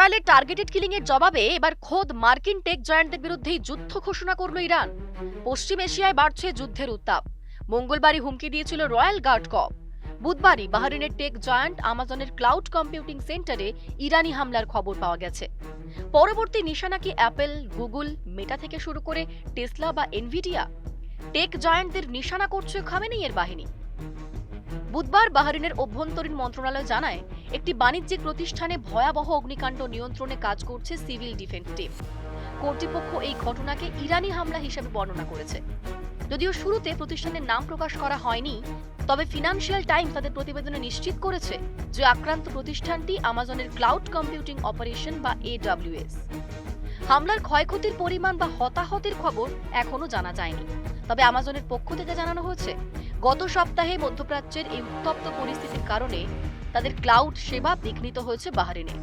ইসরায়েলের targeted killing এর জবাবে এবার খোদ মার্কিন টেক জায়ান্টদের বিরুদ্ধেই যুদ্ধ ঘোষণা করল ইরান। পশ্চিম এশিয়ায় বাড়ছে যুদ্ধের উত্তাপ। মঙ্গলবারই হুমকি দিয়েছিল রয়্যাল গার্ড কর্প। বুধবারই বাহরিনের টেক জায়ান্ট আমাজনের ক্লাউড কম্পিউটিং সেন্টারে ইরানি হামলার খবর পাওয়া গেছে। পরবর্তী নিশানা কি অ্যাপল, গুগল, মেটা থেকে শুরু করে টেসলা বা এনভিডিয়া? টেক জায়ান্টদের নিশানা করছে খামেনেইয়ের বাহিনী। বুধবার বাহরিনের অভ্যন্তরীণ মন্ত্রণালয় জানায়, একটি বাণিজ্যিক প্রতিষ্ঠানে ভয়াবহ অগ্নিকাণ্ড নিয়ন্ত্রণে কাজ করছে সিভিল ডিফেন্স টিম। কর্তৃপক্ষ এই ঘটনাকে ইরানি হামলা হিসেবে বর্ণনা করেছে। যদিও শুরুতে প্রতিষ্ঠানের নাম প্রকাশ করা হয়নি, তবে ফিনান্সিয়াল টাইমস তাদের প্রতিবেদনে নিশ্চিত করেছে যে আক্রান্ত প্রতিষ্ঠানটি আমাজনের ক্লাউড কম্পিউটিং অপারেশন বা AWS। হামলার ক্ষয়ক্ষতির পরিমাণ বা হতাহতের খবর এখনো জানা যায়নি, তবে আমাজনের পক্ষ থেকে জানানো হয়েছে গত সপ্তাহে মধ্যপ্রাচ্যের এই উত্তপ্ত পরিস্থিতির কারণে তাদের ক্লাউড সেবা বিঘ্নিত হয়েছে বাহরিনে।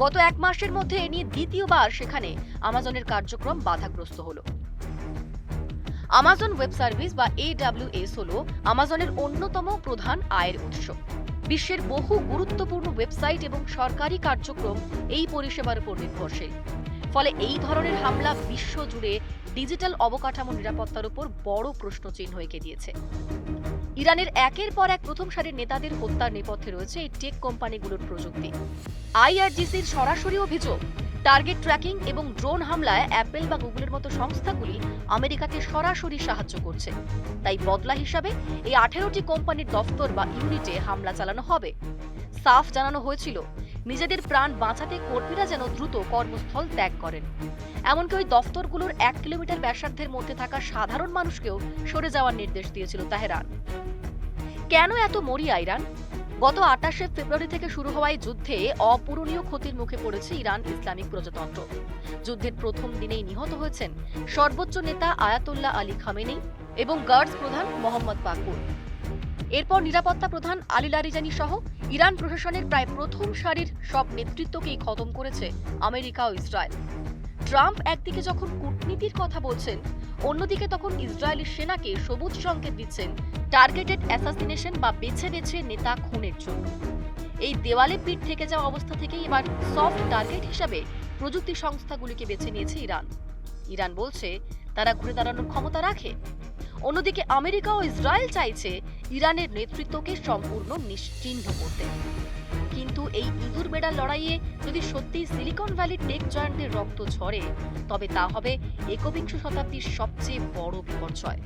গত এক মাসের মধ্যে এ নিয়ে দ্বিতীয়বার সেখানে আমাজনের কার্যক্রম বাধাগ্রস্ত হলো। আমাজন ওয়েব সার্ভিস বা AWS হলো আমাজনের অন্যতম প্রধান আয়ের উৎস। বিশ্বের বহু গুরুত্বপূর্ণ ওয়েবসাইট এবং সরকারি কার্যক্রম এই পরিষেবার উপর নির্ভরশীল। ফলে এই ধরনের হামলা বিশ্বজুড়ে ডিজিটাল অবকাঠামো নিরাপত্তার উপর বড় প্রশ্নচিহ্ন এঁকে দিয়েছে। ইরানের একের পর এক প্রথম সারির নেতাদের হত্যার নেপথ্যে রয়েছে এই টেক কোম্পানিগুলোর প্রযুক্তি। IRGCর সরাসরি অভিযোগ, টার্গেট ট্র্যাকিং এবং ড্রোন হামলায় অ্যাপল বা গুগলের মতো সংস্থাগুলি আমেরিকাকে সরাসরি সাহায্য করছে। তাই বদলা হিসাবে এই 18টি কোম্পানির দফতর বা ইউনিটে হামলা চালানো হবে। সাফ জানানো হয়েছিল, নিজেদের প্রাণ বাঁচাতে কর্মীরা যেন দ্রুত কর্মস্থল ত্যাগ করেন। এমনকি ওই দফতরগুলোর 1 কিলোমিটার ব্যাসার্ধের মধ্যে থাকা সাধারণ মানুষকেও সরে যাওয়ার নির্দেশ দিয়েছিল তেহরান। কেন এত মরিয়া ইরান? গত 28শে ফেব্রুয়ারি থেকে শুরু হওয়া এই যুদ্ধে অপূরণীয় ক্ষতির মুখে পড়েছে ইরান ইসলামিক প্রজাতন্ত্র। যুদ্ধের প্রথম দিনেই নিহত হয়েছেন সর্বোচ্চ নেতা আয়াতুল্লাহ আলী খামেনেই এবং গার্ডস প্রধান মোহাম্মদ বাকুর। এরপর নিরাপত্তা প্রধান আলী লারিজানি সহ ইরান প্রশাসনের প্রায় প্রথম সারির সব নেতৃত্বকেই খতম করেছে আমেরিকা ও ইসরায়েল। ট্রাম্প একদিকে যখন কূটনীতির কথা বলছেন, অন্যদিকে তখন ইসরায়েলি সেনাকে সবুজ সংকেত দিচ্ছেন টার্গেটেড অ্যাসাসিনেশন বা বেছে বেছে নেতা খুনের জন্য। এই দেওয়ালে পিঠ থেকে যাওয়া অবস্থা থেকেই এবার সফট টার্গেট হিসাবে প্রযুক্তি সংস্থাগুলিকে বেছে নিয়েছে ইরান। ইরান বলছে তারা ঘুরে দাঁড়ানোর ক্ষমতা রাখে। অন্যদিকে আমেরিকা ও ইসরায়েল চাইছে ইরানের নেতৃত্বকে সম্পূর্ণ নিশ্চিহ্ন করতে। কিন্তু এই ইঁদুর বেড়ার লড়াইয়ে যদি সত্যি সিলিকন ভ্যালির টেক জায়ান্টদের রক্ত ঝরে, তবে তা হবে একবিংশ শতাব্দীর সবচেয়ে বড় বিপর্যয়।